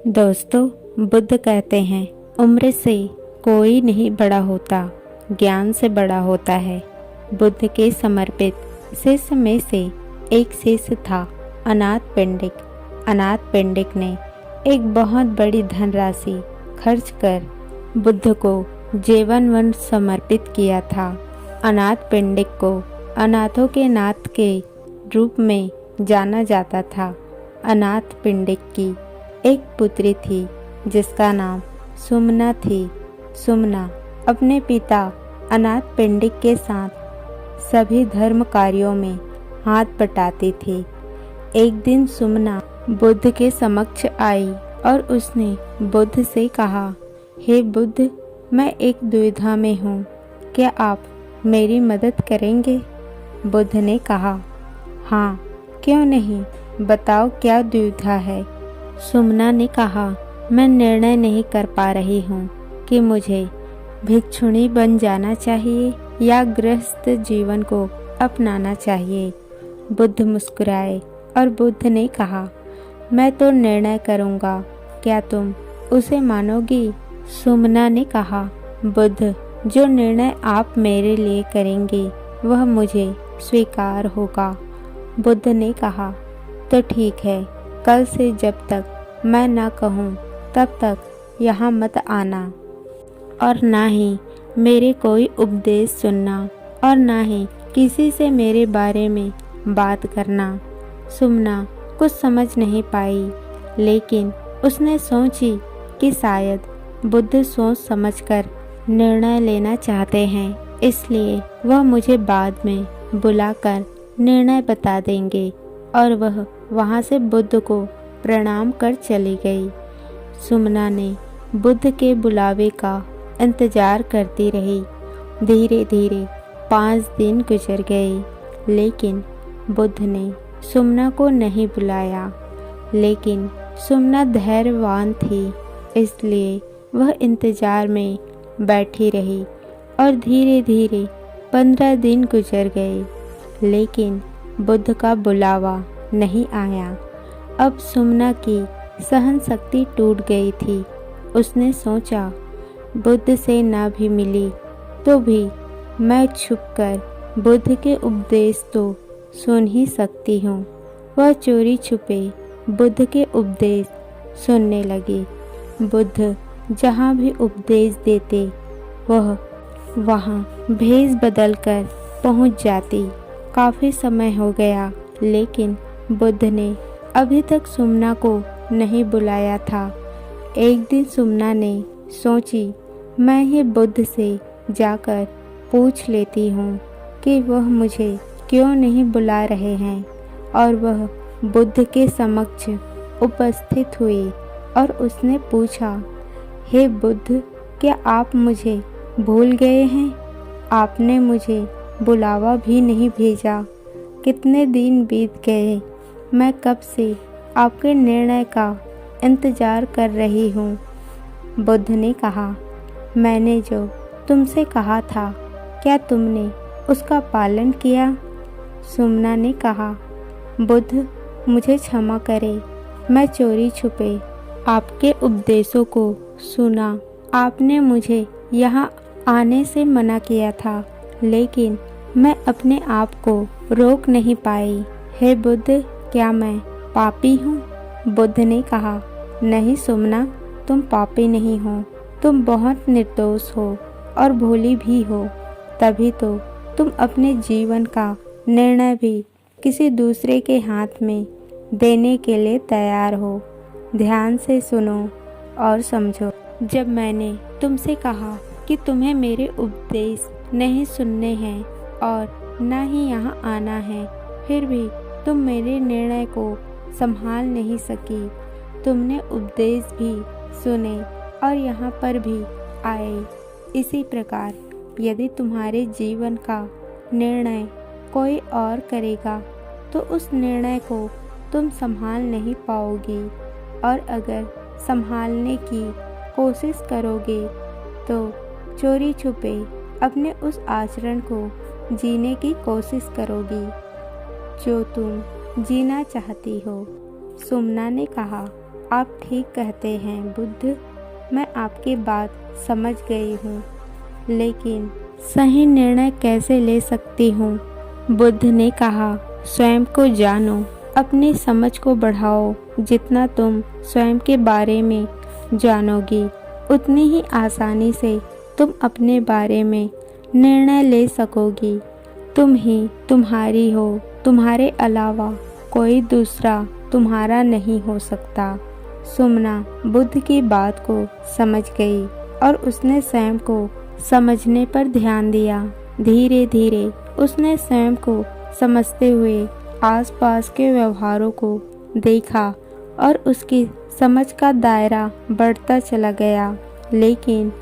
दोस्तों, बुद्ध कहते हैं उम्र से कोई नहीं बड़ा होता, ज्ञान से बड़ा होता है। बुद्ध के समर्पित शिष्य में से एक शिष्य था अनाथ पिंडिक। अनाथ पिंडिक ने एक बहुत बड़ी धनराशि खर्च कर बुद्ध को जीवन वन समर्पित किया था। अनाथ पिंडिक को अनाथों के नाथ के रूप में जाना जाता था। अनाथ पिंडिक की एक पुत्री थी जिसका नाम सुमना थी। सुमना अपने पिता अनाथ पिंडिक के साथ सभी धर्म कार्यों में हाथ बटाती थी। एक दिन सुमना बुद्ध के समक्ष आई और उसने बुद्ध से कहा, हे बुद्ध, मैं एक दुविधा में हूँ, क्या आप मेरी मदद करेंगे? बुद्ध ने कहा, हाँ, क्यों नहीं, बताओ क्या दुविधा है। सुमना ने कहा, मैं निर्णय नहीं कर पा रही हूँ कि मुझे भिक्षुणी बन जाना चाहिए या गृहस्थ जीवन को अपनाना चाहिए। बुद्ध मुस्कुराए और बुद्ध ने कहा, मैं तो निर्णय करूँगा, क्या तुम उसे मानोगी? सुमना ने कहा, बुद्ध, जो निर्णय आप मेरे लिए करेंगे वह मुझे स्वीकार होगा। बुद्ध ने कहा, तो ठीक है, कल से जब तक मैं ना कहूँ तब तक यहाँ मत आना और ना ही मेरे कोई उपदेश सुनना और ना ही किसी से मेरे बारे में बात करना। सुमना कुछ समझ नहीं पाई, लेकिन उसने सोची कि शायद बुद्ध सोच समझकर निर्णय लेना चाहते हैं, इसलिए वह मुझे बाद में बुलाकर निर्णय बता देंगे। और वह वहाँ से बुद्ध को प्रणाम कर चली गई। सुमना ने बुद्ध के बुलावे का इंतजार करती रही। धीरे धीरे 5 दिन गुजर गए, लेकिन बुद्ध ने सुमना को नहीं बुलाया। लेकिन सुमना धैर्यवान थी, इसलिए वह इंतजार में बैठी रही और धीरे धीरे 15 दिन गुजर गए, लेकिन बुद्ध का बुलावा नहीं आया। अब सुमना की सहन शक्ति टूट गई थी। उसने सोचा, बुद्ध से ना भी मिली तो भी मैं छुपकर बुद्ध के उपदेश तो सुन ही सकती हूँ। वह चोरी छुपे बुद्ध के उपदेश सुनने लगी। बुद्ध जहाँ भी उपदेश देते वह वहाँ भेष बदलकर पहुँच जाती। काफ़ी समय हो गया, लेकिन बुद्ध ने अभी तक सुमना को नहीं बुलाया था। एक दिन सुमना ने सोची, मैं ही बुद्ध से जाकर पूछ लेती हूँ कि वह मुझे क्यों नहीं बुला रहे हैं। और वह बुद्ध के समक्ष उपस्थित हुई और उसने पूछा, हे बुद्ध, क्या आप मुझे भूल गए हैं? आपने मुझे बुलावा भी नहीं भेजा। कितने दिन बीत गए, मैं कब से आपके निर्णय का इंतजार कर रही हूँ। बुद्ध ने कहा, मैंने जो तुमसे कहा था, क्या तुमने उसका पालन किया? सुमना ने कहा, बुद्ध, मुझे क्षमा करें, मैं चोरी छुपे आपके उपदेशों को सुना। आपने मुझे यहाँ आने से मना किया था, लेकिन मैं अपने आप को रोक नहीं पाई। हे बुद्ध, क्या मैं पापी हूँ? बुद्ध ने कहा, नहीं सुमना, तुम पापी नहीं हो, तुम बहुत निर्दोष हो और भोली भी हो। तभी तो तुम अपने जीवन का निर्णय भी किसी दूसरे के हाथ में देने के लिए तैयार हो। ध्यान से सुनो और समझो। जब मैंने तुमसे कहा कि तुम्हें मेरे उपदेश नहीं सुनने हैं और ना ही यहाँ आना है, फिर भी तुम मेरे निर्णय को संभाल नहीं सकी। तुमने उपदेश भी सुने और यहाँ पर भी आए। इसी प्रकार यदि तुम्हारे जीवन का निर्णय कोई और करेगा तो उस निर्णय को तुम संभाल नहीं पाओगी, और अगर संभालने की कोशिश करोगे तो चोरी छुपे अपने उस आचरण को जीने की कोशिश करोगी जो तुम जीना चाहती हो। सुमना ने कहा, आप ठीक कहते हैं बुद्ध, मैं आपकी बात समझ गई हूँ, लेकिन सही निर्णय कैसे ले सकती हूँ? बुद्ध ने कहा, स्वयं को जानो, अपनी समझ को बढ़ाओ। जितना तुम स्वयं के बारे में जानोगी, उतनी ही आसानी से तुम अपने बारे में निर्णय ले सकोगी। तुम ही तुम्हारी हो, तुम्हारे अलावा कोई दूसरा तुम्हारा नहीं हो सकता। सुमना बुद्ध की बात को समझ गई और उसने स्वयं को समझने पर ध्यान दिया। धीरे धीरे उसने स्वयं को समझते हुए आसपास के व्यवहारों को देखा और उसकी समझ का दायरा बढ़ता चला गया। लेकिन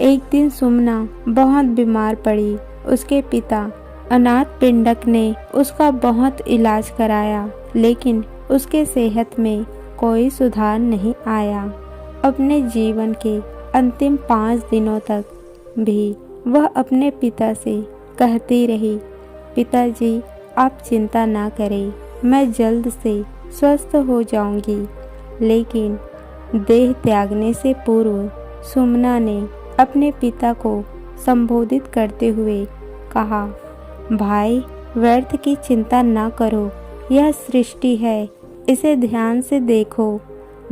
एक दिन सुमना बहुत बीमार पड़ी। उसके पिता अनाथ पिंडक ने उसका बहुत इलाज कराया, लेकिन उसके सेहत में कोई सुधार नहीं आया। अपने जीवन के अंतिम 5 दिनों तक भी वह अपने पिता से कहती रही, पिताजी आप चिंता ना करें, मैं जल्द से स्वस्थ हो जाऊंगी। लेकिन देह त्यागने से पूर्व सुमना ने अपने पिता को संबोधित करते हुए कहा, भाई व्यर्थ की चिंता ना करो, यह सृष्टि है, इसे ध्यान से देखो।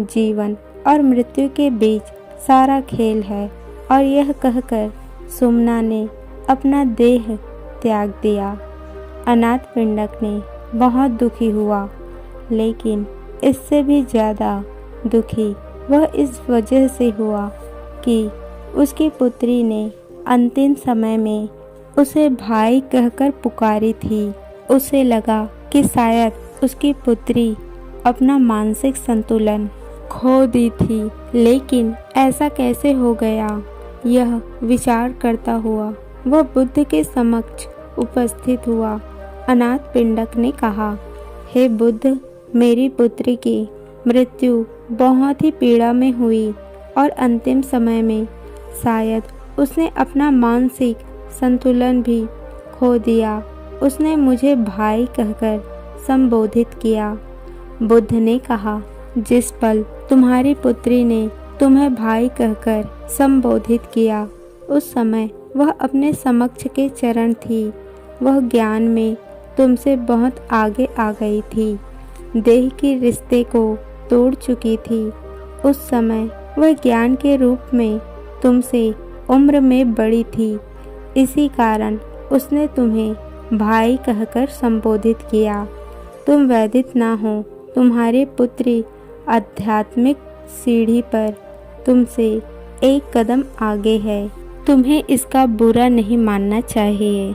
जीवन और मृत्यु के बीच सारा खेल है। और यह कहकर सुमना ने अपना देह त्याग दिया। अनाथ पिंडक ने बहुत दुखी हुआ, लेकिन इससे भी ज़्यादा दुखी वह इस वजह से हुआ कि उसकी पुत्री ने अंतिम समय में उसे भाई कहकर पुकारी थी। उसे लगा कि शायद उसकी पुत्री अपना मानसिक संतुलन खो दी थी, लेकिन ऐसा कैसे हो गया? यह विचार करता हुआ वह बुद्ध के समक्ष उपस्थित हुआ। अनाथ पिंडक ने कहा, हे बुद्ध, मेरी पुत्री की मृत्यु बहुत ही पीड़ा में हुई और अंतिम समय में शायद उसने अपना मानसिक संतुलन भी खो दिया। उसने मुझे भाई कहकर संबोधित किया। बुद्ध ने कहा, जिस पल तुम्हारी पुत्री ने तुम्हें भाई कहकर संबोधित किया, उस समय वह अपने समक्ष के चरण थी। वह ज्ञान में तुमसे बहुत आगे आ गई थी, देह के रिश्ते को तोड़ चुकी थी। उस समय वह ज्ञान के रूप में तुमसे उम्र में बड़ी थी, इसी कारण उसने तुम्हें भाई कहकर संबोधित किया। तुम वैदिक ना हो, तुम्हारी पुत्री आध्यात्मिक सीढ़ी पर तुमसे एक कदम आगे है। तुम्हें इसका बुरा नहीं मानना चाहिए।